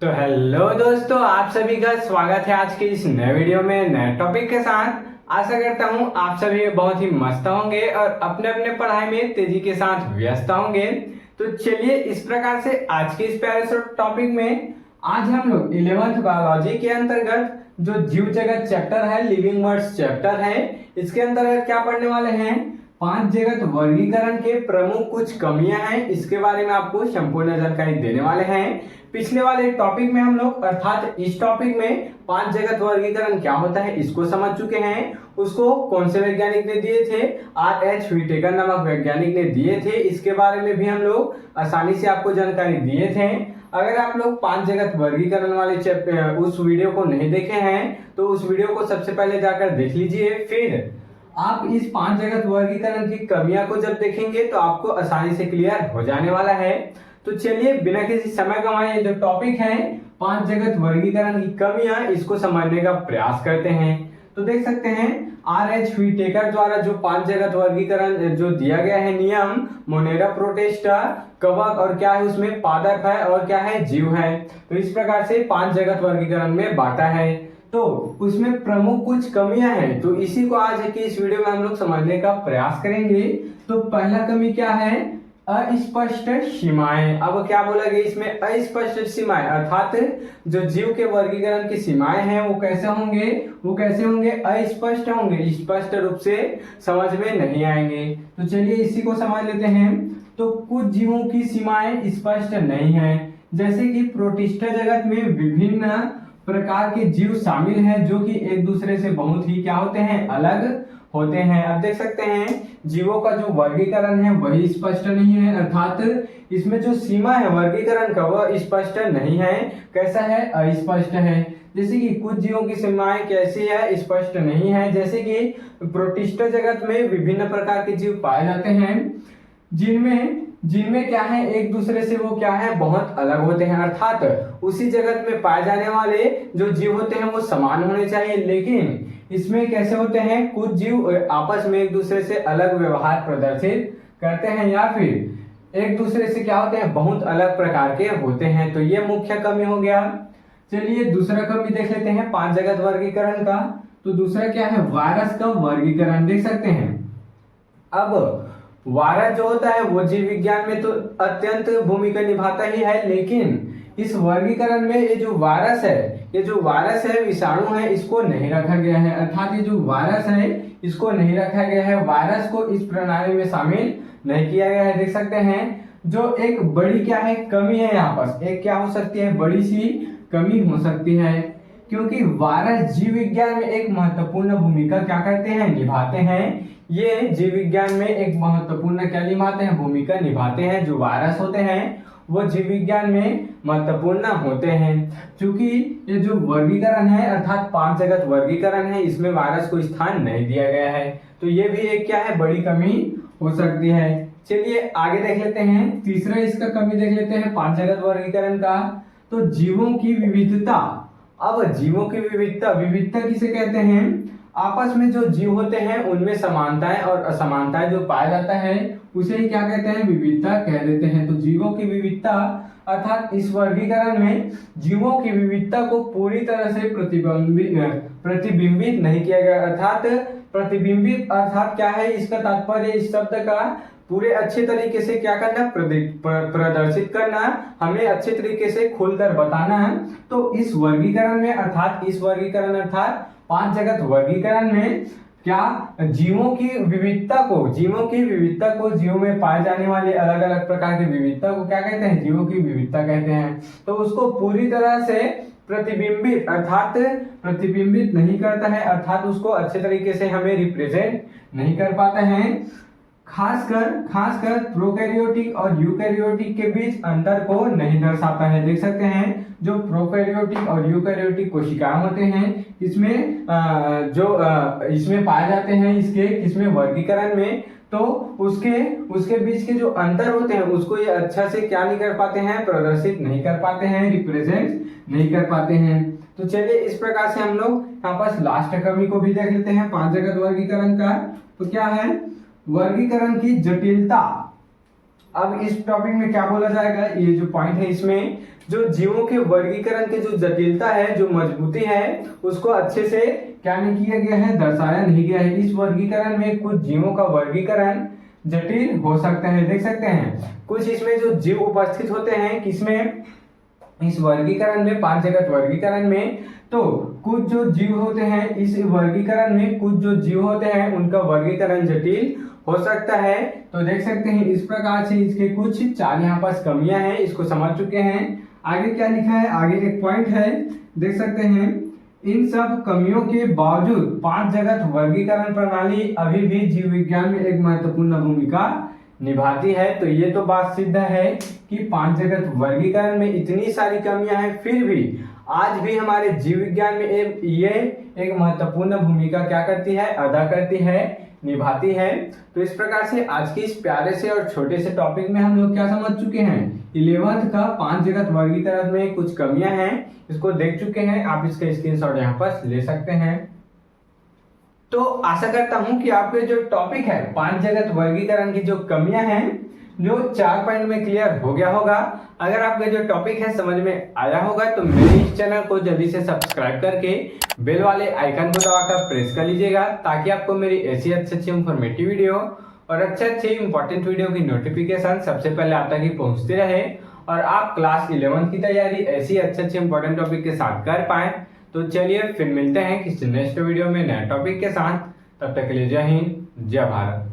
तो हेलो दोस्तों, आप सभी का स्वागत है आज के इस नए वीडियो में नए टॉपिक के साथ। आशा करता हूं आप सभी बहुत ही मस्त होंगे और अपने अपने पढ़ाई में तेजी के साथ व्यस्त होंगे। तो चलिए इस प्रकार से आज के इस प्यारे से टॉपिक में आज हम लोग 11th बायोलॉजी के अंतर्गत जो जीव जगत चैप्टर है, लिविंग वर्ड्स चैप्टर है, इसके अंतर्गत क्या पढ़ने वाले हैं, पांच जगत वर्गीकरण के प्रमुख कुछ कमियां हैं, इसके बारे में आपको संपूर्ण जानकारी देने वाले हैं। पिछले वाले टॉपिक में हम लोग अर्थात इस टॉपिक में पांच जगत वर्गीकरण क्या होता है इसको समझ चुके हैं। उसको कौन से वैज्ञानिक ने दिए थे, R.H. व्हिटेकर नामक वैज्ञानिक ने दिए थे, इसके बारे में भी हम लोग आसानी से आपको जानकारी दिए थे। अगर आप लोग पांच जगत वर्गीकरण वाले चैप्टर उस वीडियो को नहीं देखे हैं तो उस वीडियो को सबसे पहले जाकर देख लीजिए, फिर आप इस पांच जगत वर्गीकरण की कमियां को जब देखेंगे तो आपको आसानी से क्लियर हो जाने वाला है। तो चलिए बिना किसी समय गंवाए जो टॉपिक है पांच जगत वर्गीकरण की कमियां, इसको समझने का प्रयास करते हैं। तो देख सकते हैं R.H. व्हिटेकर द्वारा जो पांच जगत वर्गीकरण जो दिया गया है नियम, मोनेरा, प्रोटिस्टा, कवक और क्या है उसमें पादप है और क्या है जीव है। तो इस प्रकार से पांच जगत वर्गीकरण में बांटा है। तो उसमें प्रमुख कुछ कमियां हैं, तो इसी को आज की इस वीडियो में हम लोग समझने का प्रयास करेंगे। तो पहला कमी क्या है, अस्पष्ट सीमाएं। अब क्या बोला गया इसमें, अस्पष्ट सीमाएं अर्थात जो जीव के वर्गीकरण की सीमाएं हैं वो कैसे होंगे अस्पष्ट होंगे, स्पष्ट रूप से समझ में नहीं आएंगे। तो चलिए इसी को समझ लेते हैं। तो कुछ जीवों की सीमाएं स्पष्ट नहीं है, जैसे कि प्रोटिस्टा जगत में विभिन्न प्रकार के जीव शामिल हैं जो कि एक दूसरे से बहुत ही क्या होते हैं, अलग होते हैं। अब देख सकते हैं जीवों का जो वर्गीकरण है वही स्पष्ट नहीं है, अर्थात इसमें जो सीमा है वर्गीकरण का वह स्पष्ट नहीं है। कैसा है, अस्पष्ट है। जैसे कि कुछ जीवों की सीमाएं कैसी है, स्पष्ट नहीं है। जैसे कि प्रोटिस्टा जगत में विभिन्न प्रकार के जीव पाए जाते हैं जिनमें क्या है एक दूसरे से वो क्या है बहुत अलग होते हैं, अर्थात उसी जगत में पाए जाने वाले जो जीव होते हैं वो समान होने चाहिए, लेकिन इसमें कैसे होते हैं कुछ जीव आपस में एक दूसरे से अलग व्यवहार प्रदर्शित करते हैं या फिर एक दूसरे से क्या होते हैं बहुत अलग प्रकार के होते हैं। तो ये मुख्य कमी हो गया। चलिए दूसरा कमी देख लेते हैं पांच जगत वर्गीकरण का। तो दूसरा क्या है, वायरस का वर्गीकरण। देख सकते हैं अब वायरस जो होता है वो जीव विज्ञान में तो अत्यंत भूमिका निभाता ही है, लेकिन इस वर्गीकरण में ये जो वायरस है विषाणु है, इसको नहीं रखा गया है, अर्थात ये जो वायरस है इसको नहीं रखा गया है, वायरस को इस प्रणाली में शामिल नहीं किया गया है। देख सकते हैं जो एक बड़ी क्या है कमी है, यहाँ पर एक क्या हो सकती है, बड़ी सी कमी हो सकती है, क्योंकि वायरस जीव विज्ञान में एक महत्वपूर्ण भूमिका क्या करते हैं, निभाते हैं। ये जीव विज्ञान में एक महत्वपूर्ण क्या निभाते हैं, भूमिका निभाते हैं। जो वायरस होते हैं वो जीव विज्ञान में महत्वपूर्ण होते हैं। क्योंकि ये जो वर्गीकरण है अर्थात पांच जगत वर्गीकरण है, इसमें वायरस को स्थान नहीं दिया गया है। तो ये भी एक क्या है, बड़ी कमी हो सकती है। चलिए आगे देख लेते हैं, तीसरा इसका कमी देख लेते हैं पांच जगत वर्गीकरण का। तो जीवों की विविधता। अब जीवों की विविधता किसे कहते हैं, आपस में जो जीव होते हैं उनमें समानताएं और असमानताएं जो पाया जाता है उसे ही क्या कहते हैं, विविधता कह देते हैं। तो जीवों की विविधता अर्थात इस वर्गीकरण में जीवों की विविधता को पूरी तरह से प्रतिबिंबित नहीं किया गया, अर्थात प्रतिबिंबित अर्थात क्या है, इसका तात्पर्य इस शब्द का पूरे अच्छे तरीके से क्या करना, प्रदर्शित करना, हमें अच्छे तरीके से खुलकर बताना है। तो इस वर्गीकरण में अर्थात पांच जगत वर्गीकरण में क्या जीवों की विविधता को जीवों में पाए जाने वाले अलग अलग प्रकार की विविधता को क्या कहते हैं, जीवों की विविधता कहते हैं। तो उसको पूरी तरह से प्रतिबिंबित नहीं करता है, अर्थात उसको अच्छे तरीके से हमें रिप्रेजेंट नहीं कर पाता है। खासकर प्रोकैरियोटिक और यूकैरियोटिक के बीच अंतर को नहीं दर्शाता है। देख सकते हैं जो प्रोकैरियोटिक और यूकैरियोटिक कोशिकाएं होते हैं इसमें इसमें पाए जाते हैं, इसमें वर्गीकरण में, तो उसके बीच के जो अंतर होते हैं उसको ये अच्छा से क्या नहीं कर पाते हैं, प्रदर्शित नहीं कर पाते हैं, रिप्रेजेंट नहीं कर पाते हैं। तो चलिए इस प्रकार से हम लोग यहाँ पर लास्ट कमी को भी देख लेते हैं पांच जगत वर्गीकरण का। तो क्या है, वर्गीकरण की जटिलता। अब इस टॉपिक में क्या बोला जाएगा, ये जो पॉइंट है इसमें जो जीवों के वर्गीकरण के जो जटिलता है, जो मजबूती है, उसको अच्छे से क्या नहीं किया गया है, दर्शाया नहीं गया है। इस वर्गीकरण में कुछ जीवों का वर्गीकरण जटिल हो सकता है। देख सकते हैं कुछ इसमें जो जीव उपस्थित होते हैं, किसमें, इस वर्गीकरण में, पांच जगत वर्गीकरण में, तो कुछ जो जीव होते हैं इस वर्गीकरण में, कुछ जो जीव होते हैं उनका वर्गीकरण जटिल हो सकता है। तो देख सकते हैं इस प्रकार से इसके कुछ चार यहाँ पास कमियां हैं, इसको समझ चुके हैं। आगे क्या लिखा है, आगे एक पॉइंट है, देख सकते हैं इन सब कमियों के बावजूद पांच जगत वर्गीकरण प्रणाली अभी भी जीव विज्ञान में एक महत्वपूर्ण भूमिका निभाती है। तो ये तो बात सिद्ध है कि पांच जगत वर्गीकरण में इतनी सारी कमियां हैं, फिर भी आज भी हमारे जीव विज्ञान में ये एक महत्वपूर्ण भूमिका क्या करती है, अदा करती है, निभाती है। तो इस प्रकार से आज के इस प्यारे से और छोटे से टॉपिक में हम लोग क्या समझ चुके हैं, 11th का पांच जगत वर्गीकरण में कुछ कमियां हैं, इसको देख चुके हैं। आप इसका स्क्रीनशॉट यहाँ पर ले सकते हैं। तो आशा करता हूं कि आपके जो टॉपिक है पांच जगत वर्गीकरण की जो कमियां हैं, जो 4 पॉइंट में क्लियर हो गया होगा। अगर आपका जो टॉपिक है समझ में आया होगा तो मेरे इस चैनल को जल्दी से सब्सक्राइब करके बेल वाले आइकन को दबाकर प्रेस कर लीजिएगा, ताकि आपको मेरी ऐसी अच्छी इंफॉर्मेटिव वीडियो और अच्छे इंपॉर्टेंट वीडियो की नोटिफिकेशन सबसे पहले आप तक ही पहुंचती रहे और आप क्लास 11 की तैयारी ऐसी अच्छे इंपॉर्टेंट टॉपिक के साथ कर पाए। तो चलिए फिर मिलते हैं किसी नेक्स्ट वीडियो में नए टॉपिक के साथ। तब तक के लिए जय हिंद, जय भारत।